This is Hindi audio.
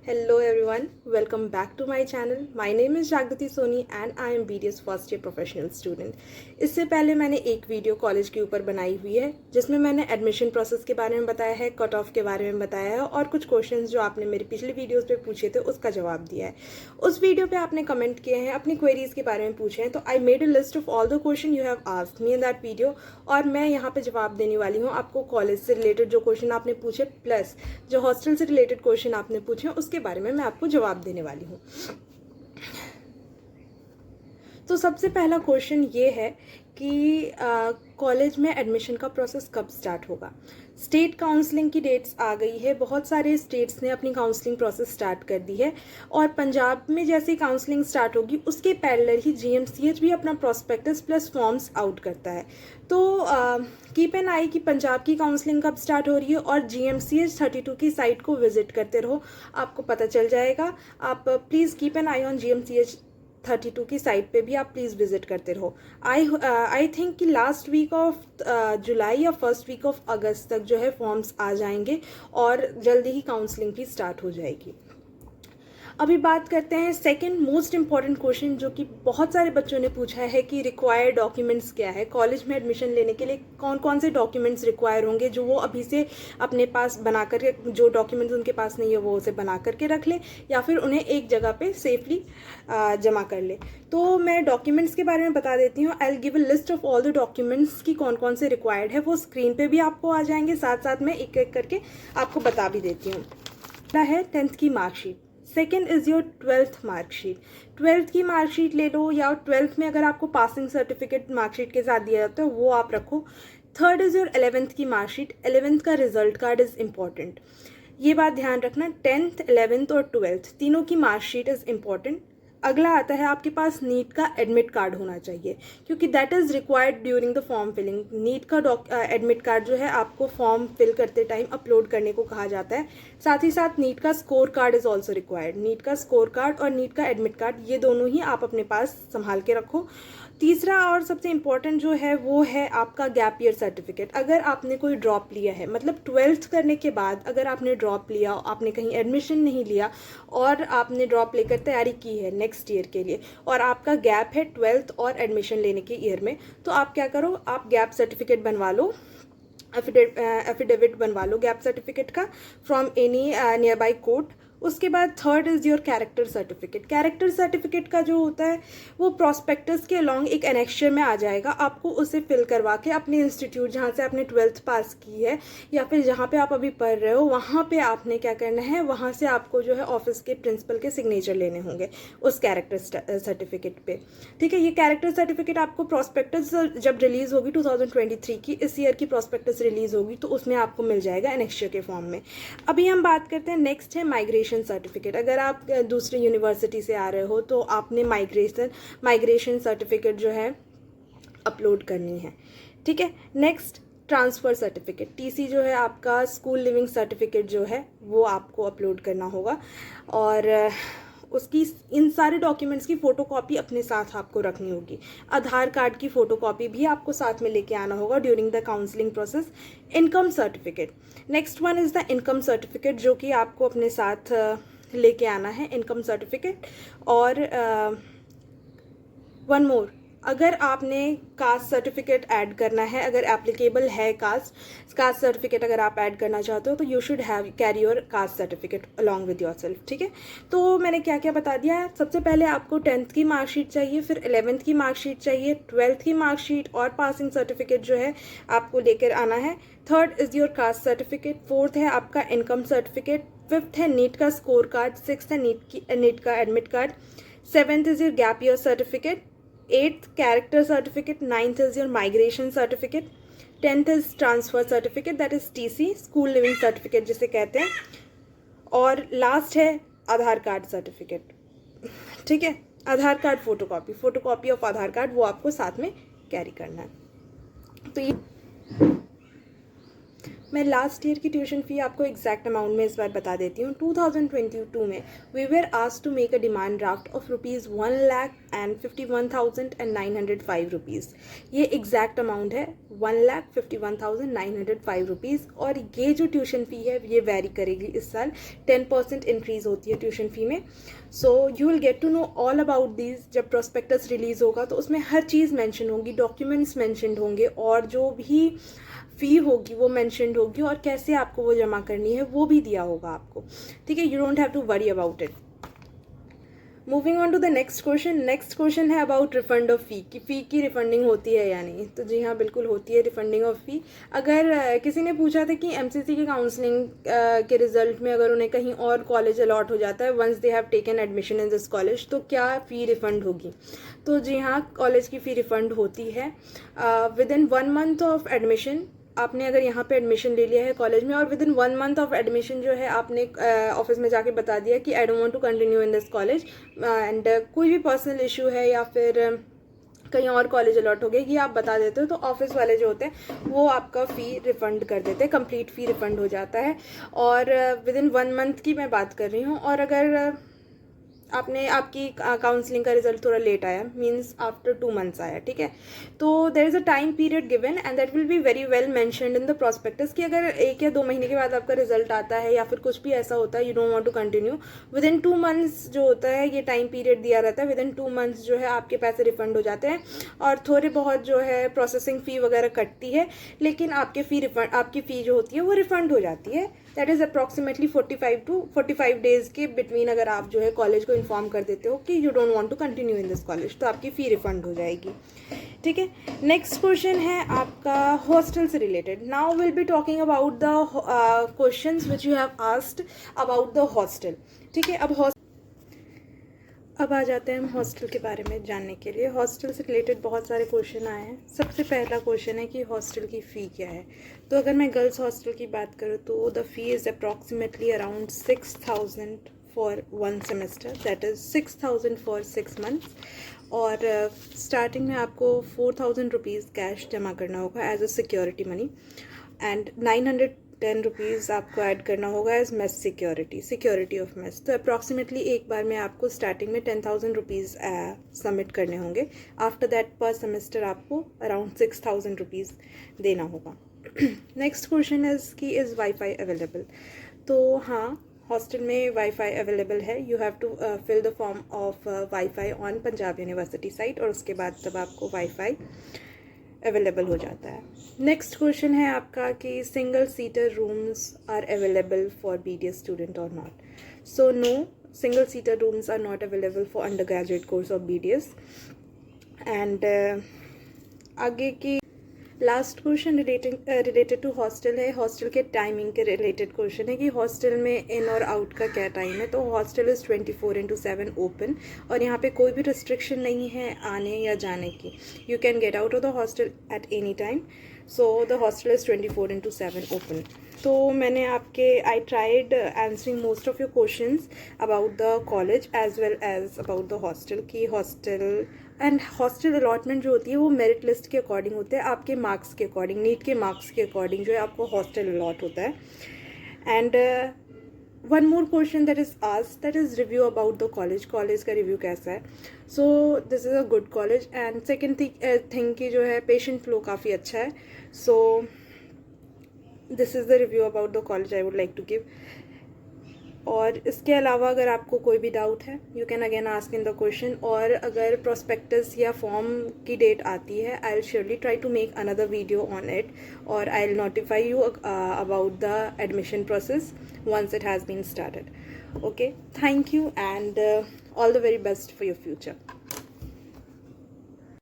Hello everyone, welcome back to my channel. My name is Jagriti Soni and I am BDS first year professional student. इससे पहले मैंने एक वीडियो कॉलेज के ऊपर बनाई हुई है जिसमें मैंने एडमिशन प्रोसेस के बारे में बताया है, कट ऑफ के बारे में बताया है और कुछ क्वेश्चंस जो आपने मेरे पिछले वीडियोस पे पूछे थे उसका जवाब दिया है। उस वीडियो पे आपने कमेंट किए हैं, अपनी क्वेरीज के बारे में पूछे हैं, तो I made a list of all the question you have asked me in that video और मैं यहाँ पे जवाब देने वाली हूँ आपको कॉलेज से रिलेटेड जो क्वेश्चन आपने पूछे प्लस जो हॉस्टल से रिलेटेड क्वेश्चन आपने पूछे उसके बारे में मैं आपको जवाब देने वाली हूँ। तो सबसे पहला क्वेश्चन ये है कि कॉलेज में एडमिशन का प्रोसेस कब स्टार्ट होगा। स्टेट काउंसलिंग की डेट्स आ गई है, बहुत सारे स्टेट्स ने अपनी काउंसलिंग प्रोसेस स्टार्ट कर दी है और पंजाब में जैसे ही काउंसलिंग स्टार्ट होगी उसके पैरेलल ही जीएमसीएच भी अपना प्रोस्पेक्टस प्लस फॉर्म्स आउट करता है। तो कीप एन आई कि पंजाब की काउंसलिंग कब स्टार्ट हो रही है और जीएमसीएच 32 की साइट को विजिट करते रहो, आपको पता चल जाएगा। आप please keep an I on GMCH 32 की साइट पे भी आप प्लीज़ विजिट करते रहो। आई थिंक कि लास्ट वीक ऑफ जुलाई या फर्स्ट वीक ऑफ अगस्त तक जो है फॉर्म्स आ जाएंगे और जल्दी ही काउंसलिंग भी स्टार्ट हो जाएगी। अभी बात करते हैं सेकंड मोस्ट इम्पॉर्टेंट क्वेश्चन जो कि बहुत सारे बच्चों ने पूछा है कि रिक्वायर्ड डॉक्यूमेंट्स क्या है। कॉलेज में एडमिशन लेने के लिए कौन कौन से डॉक्यूमेंट्स रिक्वायर होंगे जो वो अभी से अपने पास बना करके, जो डॉक्यूमेंट्स उनके पास नहीं है वो उसे बना करके रख ले या फिर उन्हें एक जगह पे सेफली जमा कर ले। तो मैं डॉक्यूमेंट्स के बारे में बता देती हूँ। I will give a list of all the documents की कौन कौन से रिक्वायर्ड है, वो स्क्रीन पे भी आपको आ जाएंगे, साथ साथ मैं एक एक करके आपको बता भी देती हूँ। पहला है 10th की marksheet, second is your 12th marksheet. 12th की मार्कशीट ले लो या 12th में अगर आपको पासिंग सर्टिफिकेट मार्कशीट के साथ दिया जाता है वो आप रखो। थर्ड इज़ योर 11th की मार्कशीट, 11th का रिजल्ट कार्ड इज़ इम्पॉर्टेंट, ये बात ध्यान रखना। 10th 11th और 12th तीनों की मार्कशीट इज़ इम्पॉर्टेंट। अगला आता है आपके पास नीट का एडमिट कार्ड होना चाहिए क्योंकि that is required during the form filling. NEET का एडमिट कार्ड जो है आपको फॉर्म फिल करते टाइम अपलोड करने को कहा जाता है। साथ ही साथ नीट का score card is also required. NEET का स्कोर कार्ड और नीट का एडमिट कार्ड ये दोनों ही आप अपने पास संभाल के रखो। तीसरा और सबसे इम्पॉर्टेंट जो है वो है आपका गैप ईयर सर्टिफिकेट। अगर आपने कोई ड्रॉप लिया है, मतलब 12th करने के बाद अगर आपने ड्रॉप लिया, आपने कहीं एडमिशन नहीं लिया और आपने ड्रॉप लेकर तैयारी की है नेक्स्ट ईयर के लिए और आपका गैप है 12th और एडमिशन लेने के ईयर में, तो आप क्या करो, आप गैप सर्टिफिकेट बनवा लो, एफिडेविट बनवा लो गैप सर्टिफिकेट का from any near by court. उसके बाद third is your character certificate. Character certificate का जो होता है वो प्रॉस्पेक्टस के अलॉन्ग एक एनेक्चर में आ जाएगा, आपको उसे फिल करवा के अपने इंस्टीट्यूट जहाँ से आपने 12th पास की है या फिर जहाँ पे आप अभी पढ़ रहे हो वहाँ पे आपने क्या करना है, वहाँ से आपको जो है ऑफिस के प्रिंसिपल के सिग्नेचर लेने होंगे उस कैरेक्टर सर्टिफिकेट पे। ठीक है, ये कैरेक्टर सर्टिफिकेट आपको प्रॉस्पेक्टस जब रिलीज़ होगी 2023 की, इस ईयर की प्रॉस्पेक्टस रिलीज़ होगी तो उसमें आपको मिल जाएगा एनेक्चर के फॉर्म में। अभी हम बात करते हैं, नेक्स्ट है माइग्रेशन सर्टिफिकेट। अगर आप दूसरी यूनिवर्सिटी से आ रहे हो तो आपने माइग्रेशन सर्टिफिकेट जो है अपलोड करनी है। ठीक है, नेक्स्ट ट्रांसफ़र सर्टिफिकेट, टीसी जो है आपका, स्कूल लिविंग सर्टिफिकेट जो है वो आपको अपलोड करना होगा और उसकी इन सारे डॉक्यूमेंट्स की फ़ोटोकॉपी अपने साथ आपको रखनी होगी। आधार कार्ड की फ़ोटोकॉपी भी आपको साथ में लेके आना होगा during the counselling process. Income certificate, next one is the income certificate जो कि आपको अपने साथ लेके आना है, इनकम सर्टिफिकेट। और वन मोर, अगर आपने कास्ट सर्टिफिकेट ऐड करना है, अगर एप्लीकेबल है कास्ट सर्टिफिकेट अगर आप ऐड करना चाहते हो तो you should have carry your caste certificate along with your self. ठीक है, तो मैंने क्या क्या बता दिया है। सबसे पहले आपको 10th की मार्कशीट चाहिए, फिर 11th की मार्कशीट चाहिए, 12th की मार्कशीट और पासिंग सर्टिफिकेट जो है आपको लेकर आना है। Third is your caste certificate, fourth है आपका इनकम सर्टिफिकेट, फिफ्थ है नीट का स्कोर कार्ड, सिक्स्थ है नीट का admit card, seventh is your gap year certificate, 8th character certificate, 9th is your migration certificate, 10th is transfer certificate that is TC, school living certificate जिसे कहते हैं, और लास्ट है आधार कार्ड सर्टिफिकेट। ठीक है, Aadhaar card photocopy of Aadhaar card वो आपको साथ में कैरी करना है। तो ये मैं लास्ट ईयर की ट्यूशन फ़ी आपको एग्जैक्ट अमाउंट में इस बार बता देती हूँ. 2022 में we were asked to make a demand draft of ₹1,51,905. ये एग्जैक्ट अमाउंट है, ₹1,51,905. और ये जो ट्यूशन फ़ी है ये वेरी करेगी इस साल. 10% इंक्रीज़ होती है ट्यूशन फ़ी में. So you will get to know all about these. जब प्रोस्पेक्टस रिलीज़ होगा तो उसमें हर चीज़ मेंशन होगी, डॉक्यूमेंट्स मेंशन होंगे, और जो भी फ़ी होगी वो मेंशनड होगी, और कैसे आपको वो जमा करनी है वो भी दिया होगा आपको. ठीक है, you don't have to worry about it. Moving on to the next question. Next question है अबाउट रिफंड ऑफ फ़ी, कि फ़ी की रिफंडिंग होती है या नहीं. तो जी हाँ, बिल्कुल होती है रिफंडिंग ऑफ फ़ी. अगर किसी ने पूछा था कि एमसीसी के काउंसलिंग के रिजल्ट में अगर उन्हें कहीं और कॉलेज अलॉट हो जाता है once they have taken admission in this college, तो क्या फ़ी रिफ़ंड होगी. तो जी हाँ, कॉलेज की फ़ी रिफ़ंड होती है with in 1 month of admission. आपने अगर यहाँ पे एडमिशन ले लिया है कॉलेज में और within 1 month of admission जो है आपने ऑफिस में जाके बता दिया कि I don't want to continue in this college, and कोई भी पर्सनल इशू है या फिर कहीं और कॉलेज अलॉट हो गया, ये आप बता देते हो, तो ऑफिस वाले जो होते हैं वो आपका फ़ी रिफ़ंड कर देते हैं. कंप्लीट फ़ी रिफ़ंड हो जाता है. और विद इन 1 मंथ की मैं बात कर रही हूँ. और अगर आपकी काउंसलिंग का रिजल्ट थोड़ा लेट आया, मीन्स आफ्टर 2 मंथ्स आया, ठीक है, तो there is a time period given and that will be very well mentioned in the prospectus कि अगर 1 या 2 महीने के बाद आपका रिजल्ट आता है या फिर कुछ भी ऐसा होता है, you don't want to continue, within 2 months जो होता है ये टाइम पीरियड दिया रहता है. विद इन 2 मंथ्स जो है आपके पैसे रिफंड हो जाते हैं, और थोड़े बहुत जो है प्रोसेसिंग फ़ी वगैरह कटती है, लेकिन आपकी फ़ी जो होती है वो रिफंड हो जाती है. दैट इज़ अप्रॉक्सीमेटली 45 डेज़ के बिटवीन. अगर आप जो है कॉलेज को इन्फॉर्म कर देते हो कि you don't want to continue in this college, तो आपकी फ़ी रिफंड हो जाएगी. ठीक है, नेक्स्ट क्वेश्चन है आपका हॉस्टल से related. Now will be talking about the questions which you have asked about the hostel. ठीक है, अब आ जाते हैं हम हॉस्टल के बारे में जानने के लिए. हॉस्टल से रिलेटेड बहुत सारे क्वेश्चन आए हैं. सबसे पहला क्वेश्चन है कि हॉस्टल की फ़ी क्या है. तो अगर मैं गर्ल्स हॉस्टल की बात करूँ तो the fee is approximately around 6,000 for 1 semester, that is 6,000 for 6 months. और स्टार्टिंग में आपको 4,000 रुपीज़ कैश जमा करना होगा as a security money, and 910 rupees आपको ऐड करना होगा as mess security of mess. तो अप्रॉक्सीमेटली एक बार में आपको स्टार्टिंग में 10,000 रुपीज़ सबमिट करने होंगे. आफ्टर दैट पर सेमेस्टर आपको अराउंड 6,000 रुपीज़ देना होगा. Next question is wifi available. तो हाँ, हॉस्टल में वाईफाई अवेलेबल है. You have to fill the form of wifi on Punjab university site, और उसके बाद तब आपको वाईफाई अवेलेबल हो जाता है. नेक्स्ट क्वेश्चन है आपका कि single seater rooms are available for BDS student और not. So no, single seater rooms are not available for undergraduate course of BDS. And आगे की last question related to hostel है. हॉस्टल के टाइमिंग के रिलेटेड क्वेश्चन है कि हॉस्टल में इन और आउट का क्या टाइम है. तो हॉस्टल इज़ 24/7 ओपन, और यहाँ पे कोई भी रिस्ट्रिक्शन नहीं है आने या जाने की. You can get out of the hostel at any time. So the hostel is 24/7 open. तो मैंने I tried answering most of your questions about the college as well as about the hostel. की हॉस्टल अलॉटमेंट जो होती है वो मेरिट लिस्ट के अकॉर्डिंग होते हैं, आपके मार्क्स के अकॉर्डिंग, नीट के मार्क्स के अकॉर्डिंग जो है आपको हॉस्टल अलॉट होता है. And one more question that is asked, that is review about the college का रिव्यू कैसा है. So this is a good college. And second thing की जो है पेशेंट फ्लो काफ़ी अच्छा है. So this is the review about the college I would like to give. और इसके अलावा अगर आपको कोई भी डाउट है you can again ask in the question. और अगर प्रोस्पेक्टस या फॉर्म की डेट आती है I will surely try to make another video on it, और I will notify you about the admission process once it has been started. Okay, thank you, and all the very best for your future.